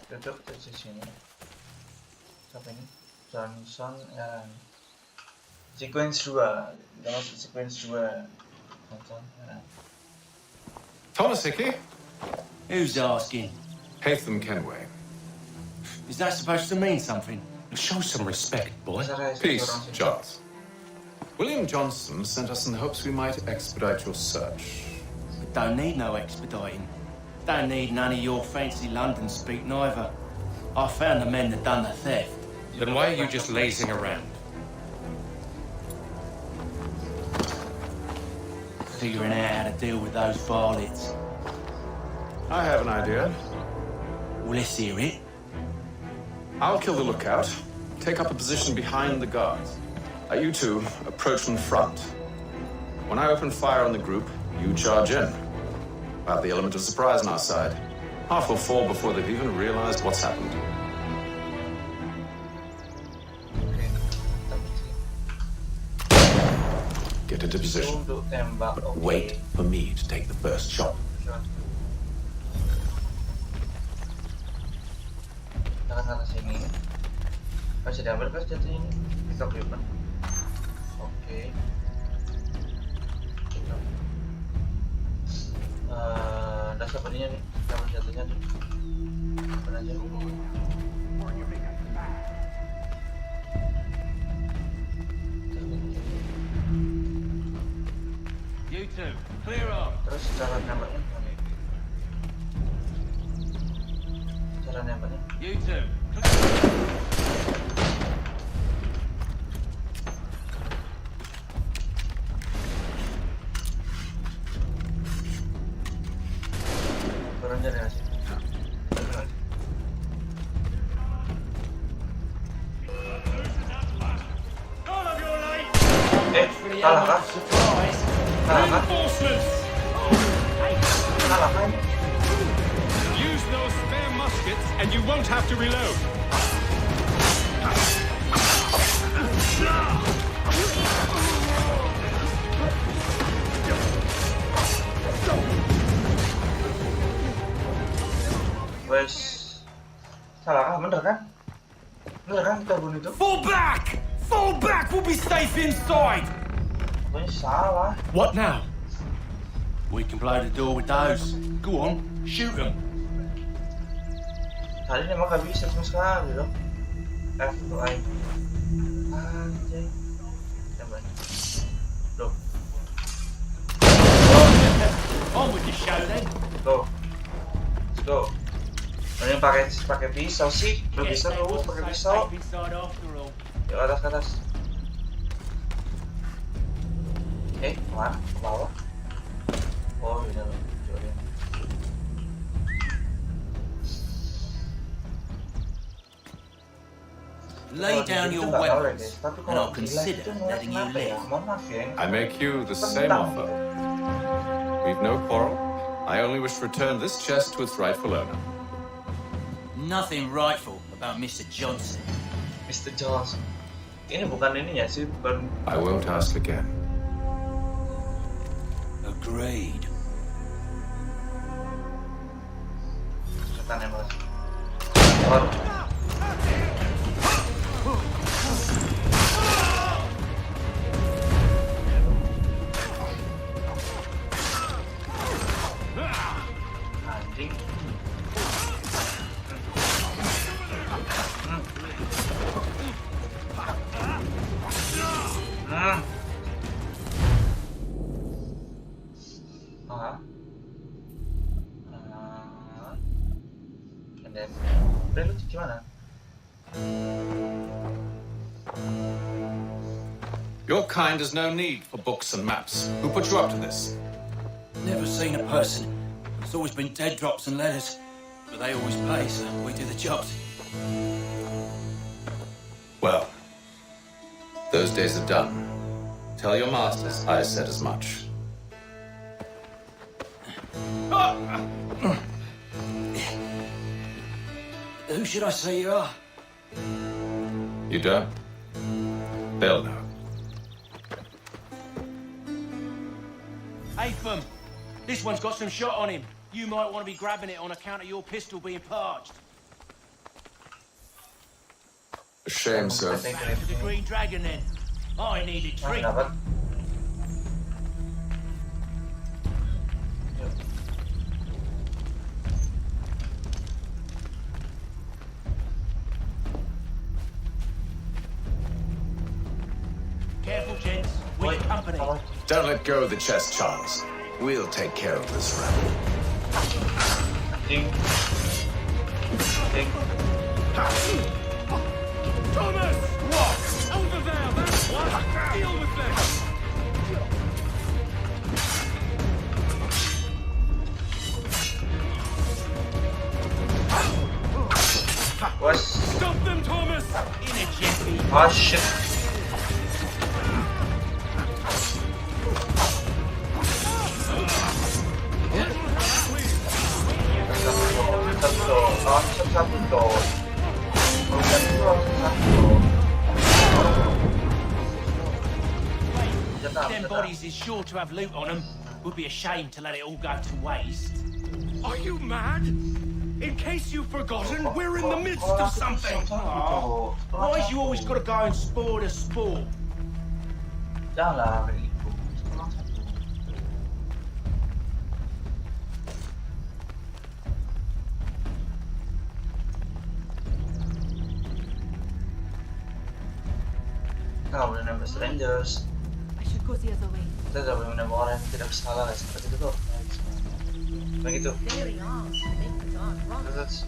Duduk di sini. Siapa ini? Johnson and sequence 2. Kita masuk sequence 2. Johnson and Thomas Hickey? Who's asking? Haytham Kenway. Is that supposed to mean something? Show some respect, boy. Peace, Charles. William Johnson sent us in the hopes we might expedite your search. We don't need no expediting. Don't need none of your fancy London speak neither. I found the men that done the theft. Then why are you just lazing around? Figuring out how to deal with those varlets. I have an idea. Well, let's hear it. I'll kill the lookout, take up a position behind the guards. You two approach from the front. When I open fire on the group, you charge in. We'll have the element of surprise on our side. Half will fall before they've even realized what's happened. Get into position. But wait for me to take the first shot. Jangan sana sini. Masih double kan jatuh ini? Kita open. Oke. Udah sepertinya nih, double jatuhnya tuh. Open aja. You two, clear off. Terus cara nembaknya gimana? Cara nembaknya? You two. Turun aja dari sini. Kalah kah? Kalah kah? Kalah kan? Use those spare muskets and you won't have to reload. Wes. Salah kah? Bener kan? Bener kan kita bunuh itu? Fall back! Fall back! We'll be safe inside! Pokoknya salah. What now? We can blow the door with those. Go on, shoot them. Hari ini emang gak bisa sama sekali loh. F to I. Anjay. Coba nih. Loh. On with the show then. Tuh. Let's go. Mending pakai pisau sih. Lo bisa lo pakai pisau. Yuk atas. Kemana? Ke bawah. Lay down your weapons, and I'll consider letting you live. I make you the same offer. We've no quarrel. I only wish to return this chest to its rightful owner. Nothing rightful about Mr. Johnson. Mr. Johnson. Ini bukan ini ya sih, bukan. I won't ask again. Agreed. Setan ya, Mas. Baru. Anjing. Lu gimana? Your kind has no need for books and maps. Who put you up to this? Never seen a person. It's always been dead drops and letters. But they always pay, so we do the jobs. Well, those days are done. Tell your masters I said as much. Who should I say you are? You don't? They'll know. Hey, Fum. This one's got some shot on him. You might want to be grabbing it on account of your pistol being parched. A shame, sir. Back to the Green Dragon, then. I need a drink. Careful, gents. We're company. Don't let go of the chest, Charles. We'll take care of this rabble. Ding. Ding. Thomas! What? Over there, that's what! Deal with them! What? Stop them, Thomas! In a jiffy. Oh, shit. Them bodies is sure to have loot on them. Would be a shame to let it all go to waste. Are you mad? In case you've forgotten, we're in the midst of something! Why's you always gotta go and spoil the sport? Janganlah begitu. Kita nggak boleh nembak strangers. Kita nggak boleh menembak orang yang tidak bersalah seperti itu. Begitu. Terus.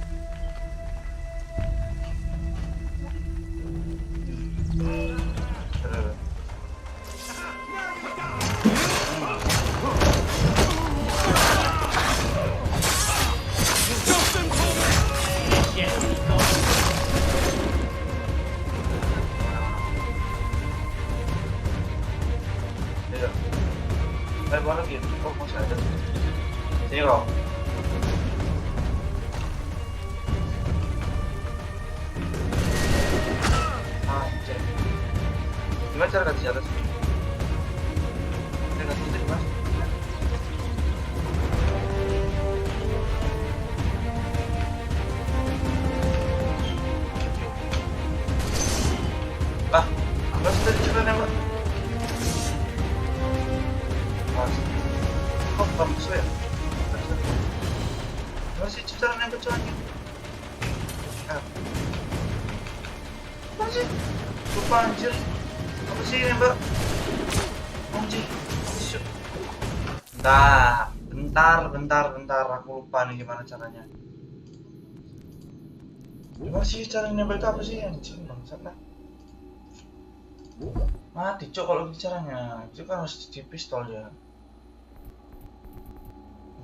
Baru lagi. Oh, masih ada. Sini kau. Anjir. Gimana cara kasih atas? Ini kasih jadi mas. Ah, apa sudah dicoba nembak? Kok bagus ya? Masih cara nembak cuannya. Apa sih? Lupa anjir. Apa sih nembak? Anjir. Bentar. Aku lupa nih gimana caranya. Gimana sih cara nembak itu apa sih? Anjir, bangsat lah. Mati cok kalau gitu caranya. Itu kan harus di pistol ya.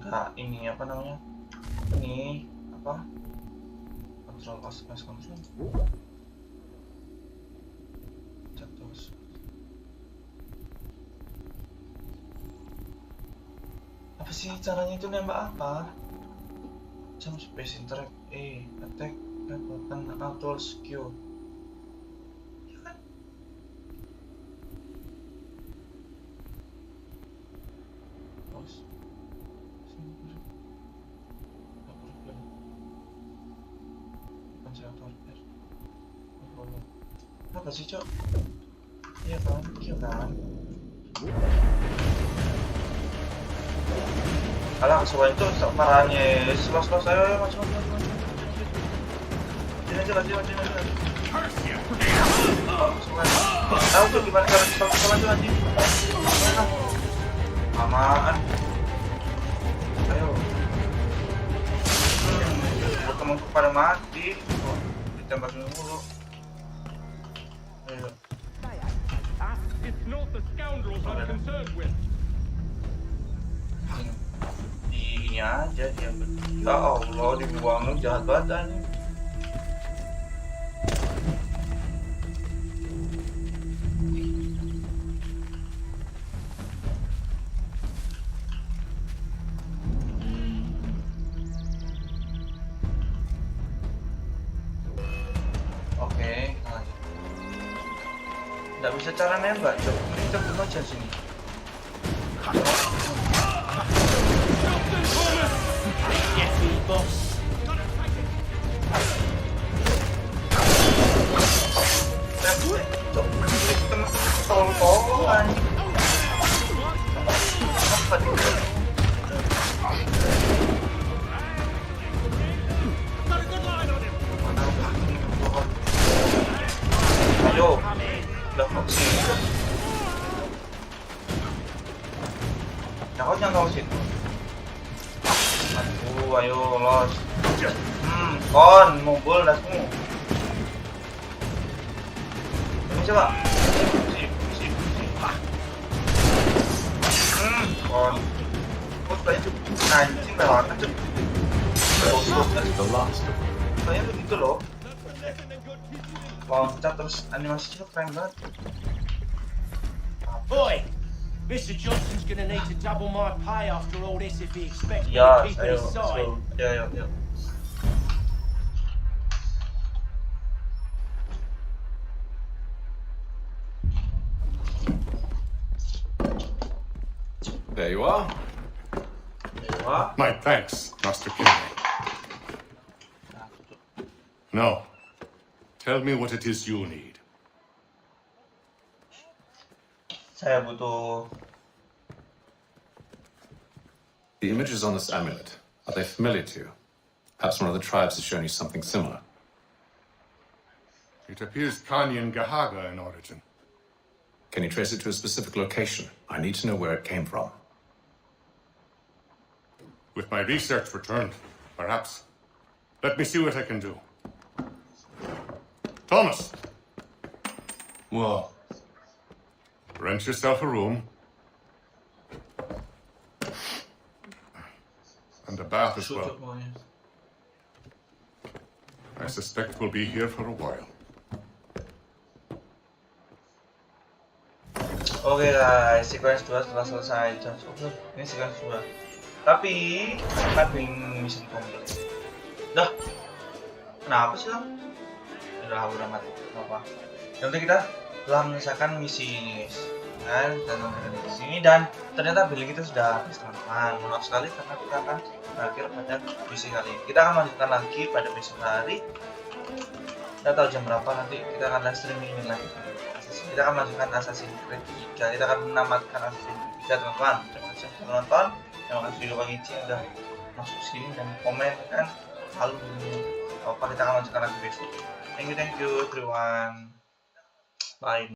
Enggak, ini apa namanya? Ini apa? Control. sih caranya itu nembak apa? Jump space interact attack weapon auto skill. Ya kan? Apa sih cok? Iya kan, kill kan. Alah, soal itu parahnya. Los, ayo, maju. Maju. Tahu tuh gimana cara kita maju lagi? Aman. Ayo. Temanku pada mati. Ditembak dulu. Ayo. It's not the scoundrels I'm concerned with. Ini aja dia. Ya Allah, dibuang jahat banget nih. Oke, lanjut. Nggak bisa cara nembak, coba kita bunuh aja sini. Boss. Ayo, udah vaksin. Jangan vaksin. Ayo los. On, ngumpul dasmu. Ini coba. Sip. On. Kok banyak anjing lewat aja. Kayaknya begitu loh. Loncat terus animasinya keren banget. Boy, Mr. Johnson's gonna need to double my pay after all this if he expects me Ya, to keep his side. Ayo. There you are. My thanks, Master Kinley. Now, tell me what it is you need. Saya butuh. The images on this amulet, are they familiar to you? Perhaps one of the tribes has shown you something similar. It appears Kanyan Gahaga in origin. Can you trace it to a specific location? I need to know where it came from. With my research returned, perhaps. Let me see what I can do. Thomas! What? Rent yourself a room. And a bath as well. I suspect we'll be here for a while. Oke guys, sequence 2 setelah selesai. Ini sequence 2. Tapi kan mission complete. Dah. Kenapa sih lo? Udah mati. Apa? Yang penting kita telah menyelesaikan misi ini guys. Dan di sini dan ternyata building kita sudah habis teman-teman. Maaf sekali karena kita akan berakhir pada misi kali ini. Kita akan lanjutkan lagi pada besok hari. Tidak tahu jam berapa nanti kita akan live streaming ini lagi. Kita akan melanjutkan Assassin's Creed 3. Kita akan menamatkan Assassin's Creed 3 teman-teman. Terima kasih sudah menonton. Terima kasih juga Bang Ici yang udah masuk sini dan komen kan. Lalu apa kita akan lanjutkan lagi besok. Thank you everyone. Bye.